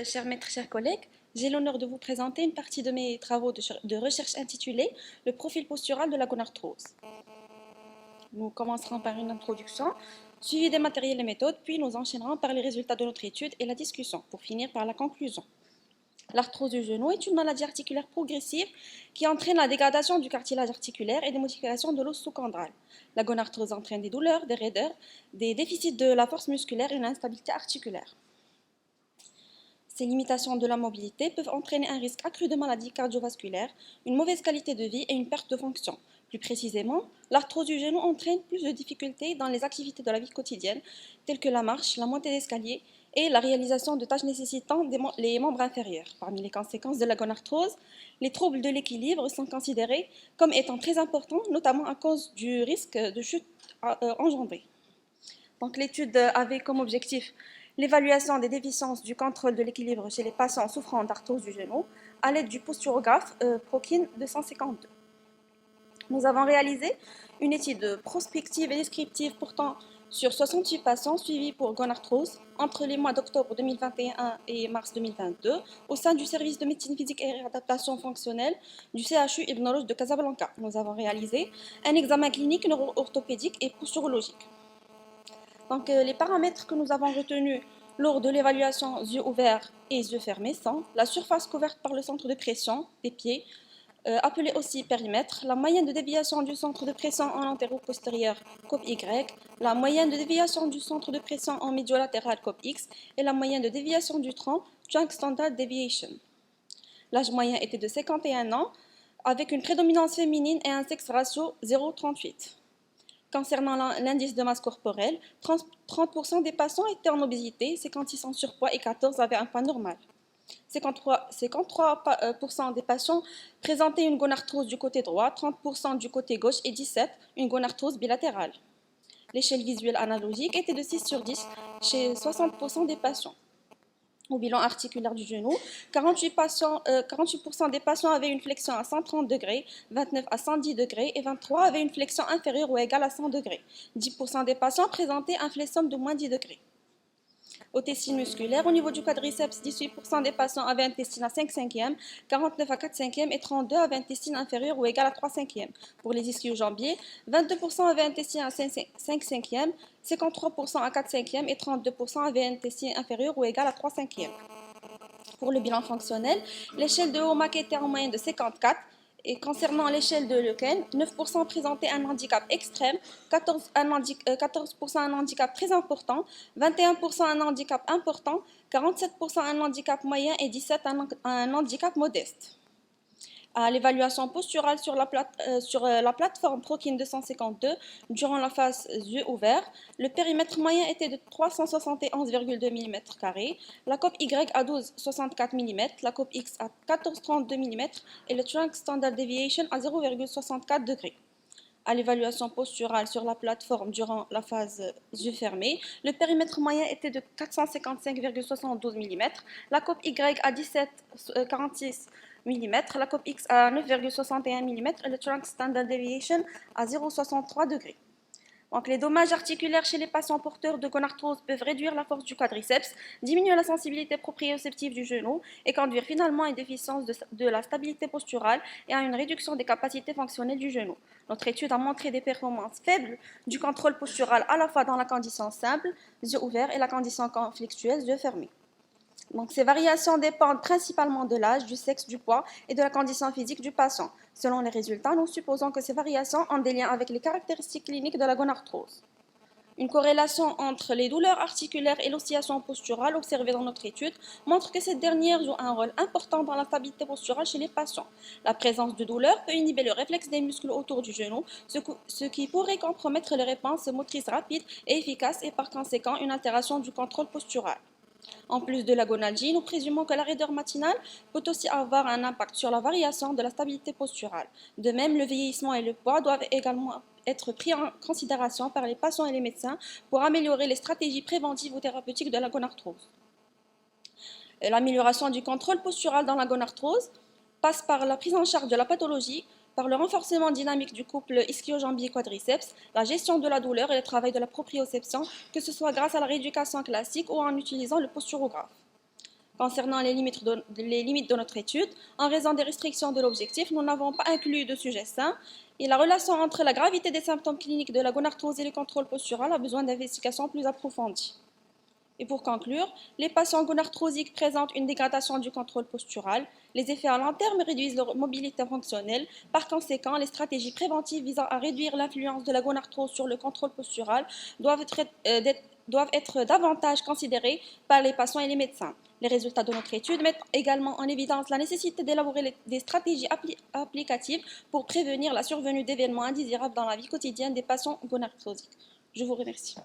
Chers maîtres, chers collègues, j'ai l'honneur de vous présenter une partie de mes travaux de recherche intitulée Le profil postural de la gonarthrose. Nous commencerons par une introduction, suivie des matériels et méthodes, puis nous enchaînerons par les résultats de notre étude et la discussion, pour finir par la conclusion. L'arthrose du genou est une maladie articulaire progressive qui entraîne la dégradation du cartilage articulaire et des modifications de l'os sous-chondral. La gonarthrose entraîne des douleurs, des raideurs, des déficits de la force musculaire et une instabilité articulaire. Ces limitations de la mobilité peuvent entraîner un risque accru de maladies cardiovasculaires, une mauvaise qualité de vie et une perte de fonction. Plus précisément, l'arthrose du genou entraîne plus de difficultés dans les activités de la vie quotidienne, telles que la marche, la montée d'escalier et la réalisation de tâches nécessitant les membres inférieurs. Parmi les conséquences de la gonarthrose, les troubles de l'équilibre sont considérés comme étant très importants, notamment à cause du risque de chute engendré. L'étude avait comme objectif l'évaluation des déficiences du contrôle de l'équilibre chez les patients souffrant d'arthrose du genou à l'aide du posturographe Prokin 252. Nous avons réalisé une étude prospective et descriptive portant sur 68 patients suivis pour gonarthrose entre les mois d'octobre 2021 et mars 2022 au sein du service de médecine physique et réadaptation fonctionnelle du CHU Ibn Rushd de Casablanca. Nous avons réalisé un examen clinique neuro-orthopédique et posturologique. Les paramètres que nous avons retenus lors de l'évaluation yeux ouverts et yeux fermés sont la surface couverte par le centre de pression des pieds, appelé aussi périmètre, la moyenne de déviation du centre de pression en antéro-postérieur, COP Y, la moyenne de déviation du centre de pression en médiolatéral, COP X, et la moyenne de déviation du tronc, Trunk Standard Deviation. L'âge moyen était de 51 ans, avec une prédominance féminine et un sexe ratio 0,38. Concernant l'indice de masse corporelle, 30% des patients étaient en obésité, 56 en surpoids et 14 avaient un poids normal. 53% des patients présentaient une gonarthrose du côté droit, 30% du côté gauche et 17% une gonarthrose bilatérale. L'échelle visuelle analogique était de 6 sur 10 chez 60% des patients. Au bilan articulaire du genou, 48% des patients avaient une flexion à 130 degrés, 29 à 110 degrés et 23 avaient une flexion inférieure ou égale à 100 degrés. 10% des patients présentaient un flexion de moins 10 degrés. Au testis musculaire, au niveau du quadriceps, 18% des patients avaient un testin à 5 cinquièmes, 49 à 4 cinquièmes et 32 avaient un testin inférieur ou égal à 3 cinquièmes. Pour les ischio-jambiers, 22% avaient un testin à 5 cinquièmes, 53% à 4 cinquièmes et 32% avaient un testin inférieur ou égal à 3 cinquièmes. Pour le bilan fonctionnel, l'échelle de Homack était en moyenne de 54. Et concernant l'échelle de Leuken, 9% présentaient un handicap extrême, 14% un handicap très important, 21% un handicap important, 47% un handicap moyen et 17% un handicap modeste. À l'évaluation posturale sur la plateforme Prokin 252 durant la phase yeux ouverts, le périmètre moyen était de 371,2 mm², la cope Y à 12,64 mm, la cope X à 14,32 mm et le Trunk Standard Deviation à 0,64 degrés. À l'évaluation posturale sur la plateforme durant la phase yeux fermés, le périmètre moyen était de 455,72 mm, la cope Y à 17,46 mm, la cope X à 9,61 mm et le Trunk Standard Deviation à 0,63 degrés. Les dommages articulaires chez les patients porteurs de gonarthrose peuvent réduire la force du quadriceps, diminuer la sensibilité proprioceptive du genou et conduire finalement à une déficience de la stabilité posturale et à une réduction des capacités fonctionnelles du genou. Notre étude a montré des performances faibles du contrôle postural à la fois dans la condition simple, yeux ouverts, et la condition conflictuelle, yeux fermés. Ces variations dépendent principalement de l'âge, du sexe, du poids et de la condition physique du patient. Selon les résultats, nous supposons que ces variations ont des liens avec les caractéristiques cliniques de la gonarthrose. Une corrélation entre les douleurs articulaires et l'oscillation posturale observée dans notre étude montre que cette dernière joue un rôle important dans la stabilité posturale chez les patients. La présence de douleurs peut inhiber le réflexe des muscles autour du genou, ce qui pourrait compromettre les réponses motrices rapides et efficaces et par conséquent une altération du contrôle postural. En plus de la gonalgie, nous présumons que la raideur matinale peut aussi avoir un impact sur la variation de la stabilité posturale. De même, le vieillissement et le poids doivent également être pris en considération par les patients et les médecins pour améliorer les stratégies préventives ou thérapeutiques de la gonarthrose. L'amélioration du contrôle postural dans la gonarthrose passe par la prise en charge de la pathologie, par le renforcement dynamique du couple ischio-jambier-quadriceps, la gestion de la douleur et le travail de la proprioception, que ce soit grâce à la rééducation classique ou en utilisant le posturographe. Concernant les limites de notre étude, en raison des restrictions de l'objectif, nous n'avons pas inclus de sujet sain et la relation entre la gravité des symptômes cliniques de la gonarthrose et le contrôle postural a besoin d'investigations plus approfondies. Et pour conclure, les patients gonarthrosiques présentent une dégradation du contrôle postural. Les effets à long terme réduisent leur mobilité fonctionnelle. Par conséquent, les stratégies préventives visant à réduire l'influence de la gonarthrose sur le contrôle postural doivent être davantage considérées par les patients et les médecins. Les résultats de notre étude mettent également en évidence la nécessité d'élaborer des stratégies applicatives pour prévenir la survenue d'événements indésirables dans la vie quotidienne des patients gonarthrosiques. Je vous remercie.